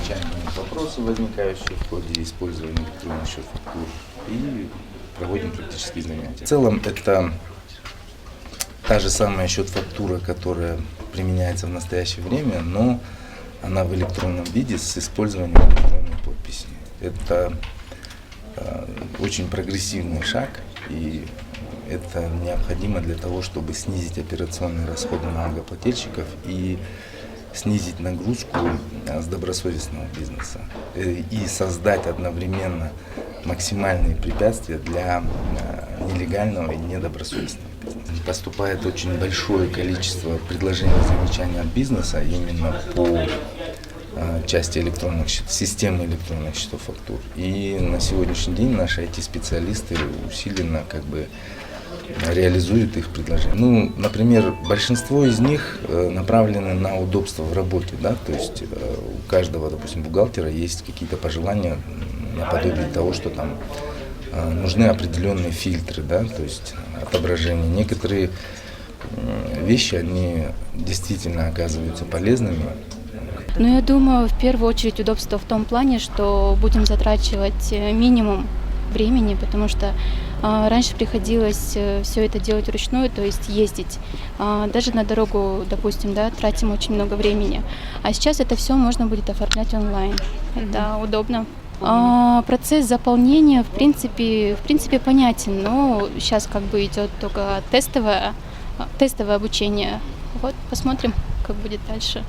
отвечаем на вопросы, возникающие в ходе использования электронных счет-фактур, и проводим практические занятия. В целом это та же самая счет-фактура, которая применяется в настоящее время, но она в электронном виде с использованием электронной подписи. Это очень прогрессивный шаг, и это необходимо для того, чтобы снизить операционные расходы налогоплательщиков и снизить нагрузку с добросовестного бизнеса и создать одновременно максимальные препятствия для нелегального и недобросовестного бизнеса. Поступает очень большое количество предложений и замечаний от бизнеса именно по части электронных системы электронных счетов фактур. И на сегодняшний день наши IT-специалисты усиленно реализуют их предложения. Например, большинство из них направлены на удобство в работе, да, то есть у каждого, допустим, бухгалтера есть какие-то пожелания наподобие того, что там нужны определенные фильтры, да, то есть отображения. Некоторые вещи, они действительно оказываются полезными. Я думаю, в первую очередь удобство в том плане, что будем затрачивать минимум времени, потому что раньше приходилось все это делать вручную, то есть ездить. Даже на дорогу, допустим, да, тратим очень много времени. А сейчас это все можно будет оформлять онлайн. Это удобно. Процесс заполнения, в принципе, понятен, но сейчас идет только тестовое обучение. Вот, посмотрим, как будет дальше.